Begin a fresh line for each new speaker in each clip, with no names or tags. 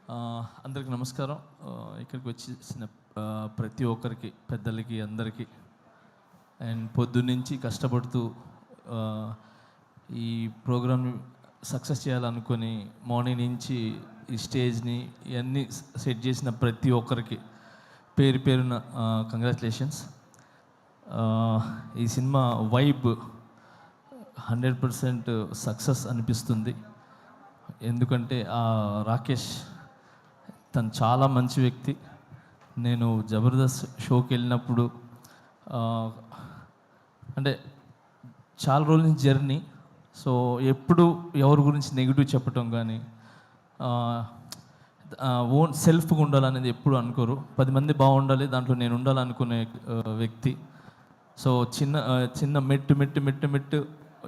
అందరికీ నమస్కారం. ఇక్కడికి వచ్చేసిన ప్రతి ఒక్కరికి, పెద్దలకి, అందరికీ అండ్ పొద్దున్నుంచి కష్టపడుతూ ఈ ప్రోగ్రామ్ సక్సెస్ చేయాలనుకొని మార్నింగ్ నుంచి ఈ స్టేజ్ని ఇవన్నీ సెట్ చేసిన ప్రతి ఒక్కరికి పేరు పేరున కంగ్రాచులేషన్స్. ఈ సినిమా వైబ్ 100% సక్సెస్ అనిపిస్తుంది. ఎందుకంటే రాకేష్ తను చాలా మంచి వ్యక్తి. నేను జబర్దస్త్ షోకి వెళ్ళినప్పుడు అంటే చాలా రోజుల నుంచి జర్నీ. సో ఎప్పుడు ఎవరి గురించి నెగిటివ్ చెప్పటం కానీ ఓన్ సెల్ఫ్గా ఉండాలనేది ఎప్పుడు అనుకోరు. 10 మంది బాగుండాలి, దాంట్లో నేను ఉండాలనుకునే వ్యక్తి. సో చిన్న మెట్టు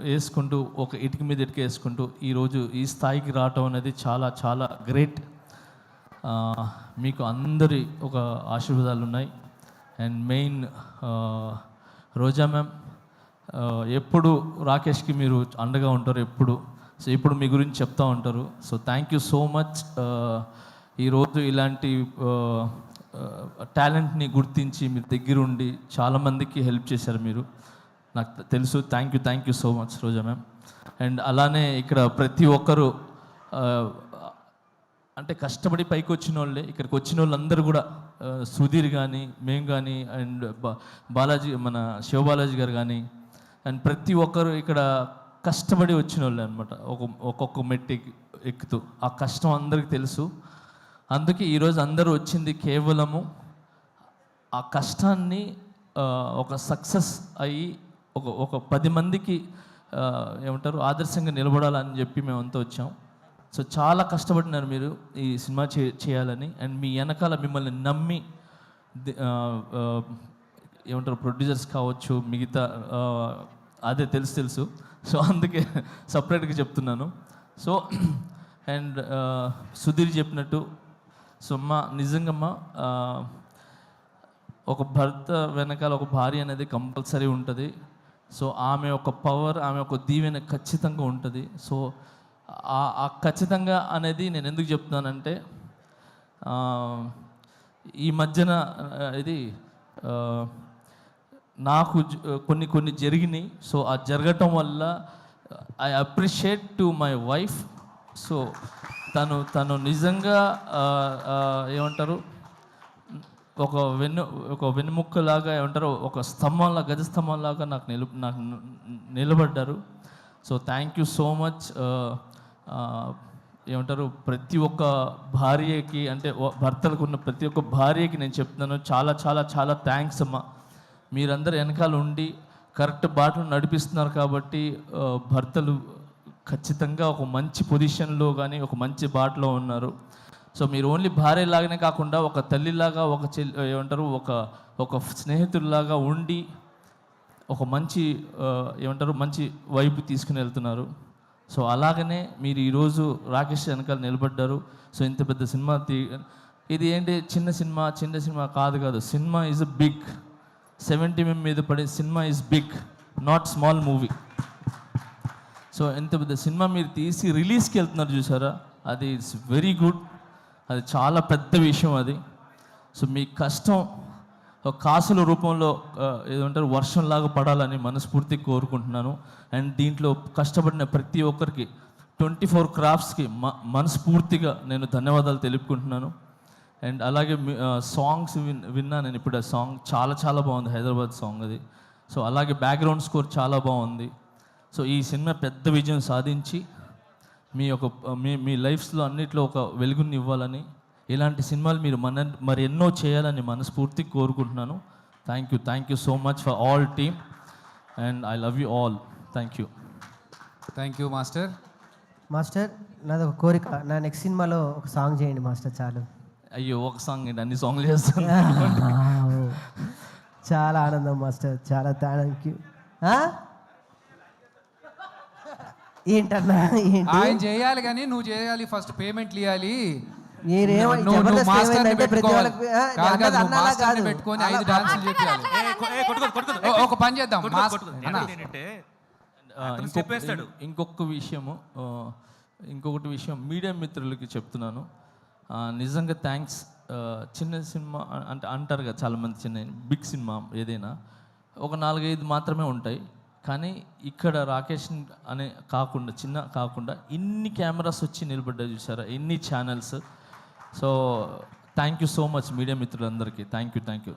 వేసుకుంటూ ఒక ఇటుక మీద ఇటుక వేసుకుంటూ ఈరోజు ఈ స్థాయికి రావటం అనేది చాలా చాలా గ్రేట్. మీకు అందరి ఒక ఆశీర్వాదాలు ఉన్నాయి. అండ్ మెయిన్ రోజా మ్యామ్, ఎప్పుడు రాకేష్కి మీరు అండగా ఉంటారు ఎప్పుడు. సో ఇప్పుడు మీ గురించి చెప్తూ ఉంటారు. So thank you so much. ఈరోజు ఇలాంటి టాలెంట్ని గుర్తించి మీరు దగ్గరుండి చాలామందికి హెల్ప్ చేశారు మీరు, నాకు తెలుసు. Thank you so much Roja ma'am. And అలానే ఇక్కడ ప్రతి ఒక్కరు అంటే కష్టపడి పైకి వచ్చిన వాళ్ళే. ఇక్కడికి వచ్చిన వాళ్ళందరూ కూడా సుధీర్ కానీ, మేము కానీ, అండ్ బాలాజీ, మన శివబాలాజీ గారు కానీ, అండ్ ప్రతి ఒక్కరు ఇక్కడ కష్టపడి వచ్చిన వాళ్ళే అనమాట. ఒక్కొక్క మెట్టి ఎక్కుతూ ఆ కష్టం అందరికీ తెలుసు. అందుకే ఈరోజు అందరూ వచ్చింది కేవలము ఆ కష్టాన్ని ఒక సక్సెస్ అయ్యి ఒక 10 మందికి ఏమంటారు ఆదర్శంగా నిలబడాలని చెప్పి మేమంతా వచ్చాం. సో చాలా కష్టపడినారు మీరు ఈ సినిమా చేయాలని. అండ్ మీ వెనకాల మిమ్మల్ని నమ్మి ఏమంటారు ప్రొడ్యూసర్స్ కావచ్చు, మిగతా అదే తెలుసు. సో అందుకే సపరేట్గా చెప్తున్నాను. సో అండ్ సుధీర్ చెప్పినట్టు, సో నిజంగా ఒక భర్త వెనకాల ఒక భార్య అనేది కంపల్సరీ ఉంటుంది. సో ఆమె ఒక పవర్, ఆమె ఒక దీవెన ఖచ్చితంగా ఉంటుంది. సో ఆ ఖచ్చితంగా అనేది నేను ఎందుకు చెప్తున్నానంటే, ఈ మధ్యన ఇది నాకు కొన్ని జరిగినాయి. సో ఆ జరగటం వల్ల I appreciate to my wife. So తను నిజంగా ఏమంటారు ఒక వెన్నుముక్కలాగా ఏమంటారు, ఒక స్తంభంలా, గజస్తంభంలాగా నాకు నిలబడ్డారు. So thank you so much. ఏమంటారు ప్రతి ఒక్క భార్యకి, అంటే భర్తలకు ఉన్న ప్రతి ఒక్క భార్యకి నేను చెప్తున్నాను, చాలా చాలా చాలా థ్యాంక్స్ అమ్మా. మీరందరూ వెనకాల ఉండి కరెక్ట్ బాటలు నడిపిస్తున్నారు కాబట్టి భర్తలు ఖచ్చితంగా ఒక మంచి పొజిషన్లో కానీ ఒక మంచి బాటలో ఉన్నారు. సో మీరు ఓన్లీ భార్యలాగానే కాకుండా ఒక తల్లిలాగా, ఒక ఏమంటారు ఒక స్నేహితుల్లాగా ఉండి ఒక మంచి ఏమంటారు మంచి వైపు తీసుకుని వెళ్తున్నారు. సో అలాగనే మీరు ఈరోజు రాకేష్ వెనకాల నిలబడ్డారు. సో ఇంత పెద్ద సినిమా ఇది ఏంటి చిన్న సినిమా కాదు. Cinema is big. 70 mm మీద పడే cinema is big, not small movie. So ఎంత పెద్ద సినిమా మీరు తీసి రిలీజ్కి వెళ్తున్నారు చూసారా, అది ఇట్స్ వెరీ గుడ్. అది చాలా పెద్ద విషయం అది. సో మీ కష్టం ఒక కాసుల రూపంలో ఏదంటారు వర్షంలాగా పడాలని మనస్ఫూర్తిగా కోరుకుంటున్నాను. అండ్ దీంట్లో కష్టపడిన ప్రతి ఒక్కరికి 24 క్రాఫ్ట్స్కి మనస్ఫూర్తిగా నేను ధన్యవాదాలు తెలుపుకుంటున్నాను. అండ్ అలాగే సాంగ్స్ విన్నా నేను ఇప్పుడు. ఆ సాంగ్ చాలా చాలా బాగుంది, హైదరాబాద్ సాంగ్ అది. సో అలాగే బ్యాక్గ్రౌండ్ స్కోర్ చాలా బాగుంది. సో ఈ సినిమా పెద్ద విజయం సాధించి మీ లైఫ్స్లో అన్నిట్లో ఒక వెలుగుని ఇవ్వాలని, ఇలాంటి సినిమాలు మీరు మరి ఎన్నో చేయాలని మనస్ఫూర్తిగా కోరుకుంటున్నాను. Thank you so much for all team and I love you all. Thank you
master. నాది ఒక కోరిక, నా నెక్స్ట్ సినిమాలో ఒక సాంగ్ చేయండి మాస్టర్. చాలు.
అయ్యో ఒక సాంగ్ ఏంటి, అన్ని సాంగ్లు చేస్తాను.
చాలా ఆనందం మాస్టర్, చాలా థ్యాంక్ యూ. ఏంటన్నా
ఆయన చేయాలి కానీ నువ్వు చేయాలి, ఫస్ట్ పేమెంట్లు ఇవ్వాలి. పెట్టుకొని 5 డాన్సులు చెప్పాలి. ఒక పని చేద్దాం,
ఇంకొకటి విషయం మీడియా మిత్రులకి చెప్తున్నాను. నిజంగా థ్యాంక్స్. చిన్న సినిమా అంటే అంటారు కదా చాలామంది, చిన్న బిగ్ సినిమా ఏదైనా ఒక 4-5 మాత్రమే ఉంటాయి, కానీ ఇక్కడ రాకేష్ అనే కాకుండా చిన్న కాకుండా ఇన్ని కెమెరాస్ వచ్చి నిలబడ్డా చూసారా, ఎన్ని channels. So thank you so much media మిత్రులందరికీ. Thank you.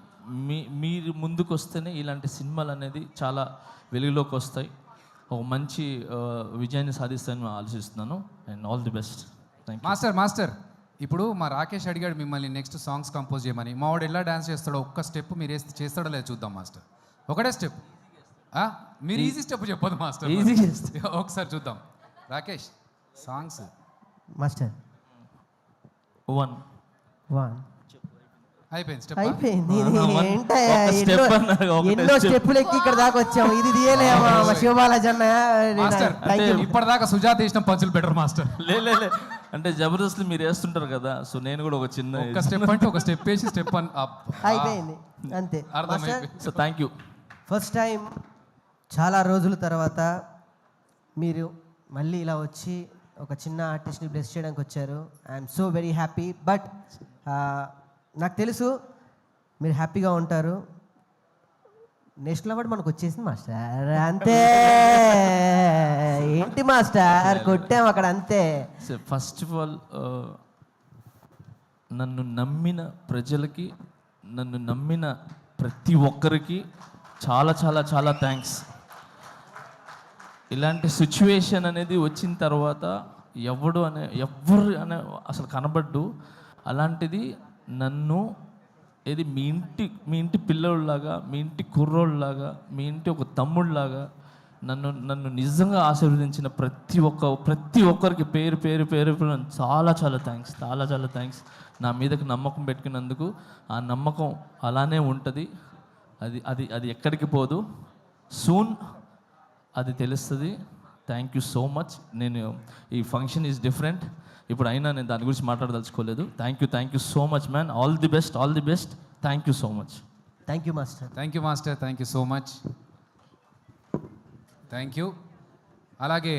మీరు ముందుకు వస్తేనే ఇలాంటి సినిమాలు అనేది చాలా వెలుగులోకి వస్తాయి, ఒక మంచి విజయాన్ని సాధిస్తానని ఆలోచిస్తున్నాను. And all the best. Thank you.
Master ఇప్పుడు మా రాకేష్ అడిగాడు మిమ్మల్ని నెక్స్ట్ సాంగ్స్ కంపోజ్ చేయమని. మా వాడు ఎలా డాన్స్ చేస్తాడో ఒక్క స్టెప్ మీరు చేస్తాడో లేదు చూద్దాం మాస్టర్. ఒకటే స్టెప్, మీరు ఈజీ స్టెప్ చెప్పదు మాస్టర్,
ఈజీ
ఒకసారి చూద్దాం. రాకేష్ సాంగ్స్
మాస్టర్
1
అయిపోయింది స్టెప్.
అయిపోయింది. ఇది
one.
ఏంటయ్యా,
ఒక step అన్నారు, ఒకటే
ఎన్నో
step.
స్టెప్పులు ఎక్కి ఇక్కడ దాకా వచ్చాము. ఇది తీయలేమా శివబాలాజీ అన్న?
మాస్టర్ ఇప్పటిదాకా సుజాత వేసిన పంచులు బెటర్ మాస్టర్.
లే అంటే జబర్దస్త్లు మీరు వేస్తుంటారు కదా, సో నేను కూడా ఒక చిన్న
ఒక స్టెప్ అంటే ఒక స్టెప్ వేసి స్టెప్
అయిపోయింది అంతే.
అర్థమైపోయింది.
So thank you.
First time చాలా రోజుల తర్వాత మీరు మళ్ళీ ఇలా వచ్చి ఒక చిన్న ఆర్టిస్ట్ని బ్లెస్ చేయడానికి వచ్చారు. I'm so very happy. But నాకు తెలుసు మీరు హ్యాపీగా ఉంటారు. నేషనల్ అవార్డు మనకు వచ్చేసింది మాస్టర్, అంతే. ఏంటి మాస్టర్ కొట్టాం అక్కడ, అంతే.
ఫస్ట్ ఆఫ్ ఆల్ నన్ను నమ్మిన ప్రజలకి, నన్ను నమ్మిన ప్రతి ఒక్కరికి చాలా థ్యాంక్స్. ఇలాంటి సిచ్యువేషన్ అనేది వచ్చిన తర్వాత ఎవరు అనే అసలు కనబడ్డు. అలాంటిది నన్ను మీ ఇంటి పిల్లోళ్ళలాగా, మీ ఇంటి కుర్రోళ్ళలాగా, మీ ఇంటి ఒక తమ్ముళ్ళలాగా నన్ను నిజంగా ఆశీర్వదించిన ప్రతి ఒక్కరికి పేరు చాలా థ్యాంక్స్. నా మీదకి నమ్మకం పెట్టుకున్నందుకు. ఆ నమ్మకం అలానే ఉంటుంది, అది ఎక్కడికి పోదు. సూన్ అది తెలుస్తుంది. Thank you so much. నేను ఈ ఫంక్షన్ ఈజ్ డిఫరెంట్ ఇప్పుడు, అయినా నేను దాని గురించి మాట్లాడదలుచుకోలేదు. Thank you so much man. All the best. Thank you so much.
Thank you master.
Thank you so much. Thank you. అలాగే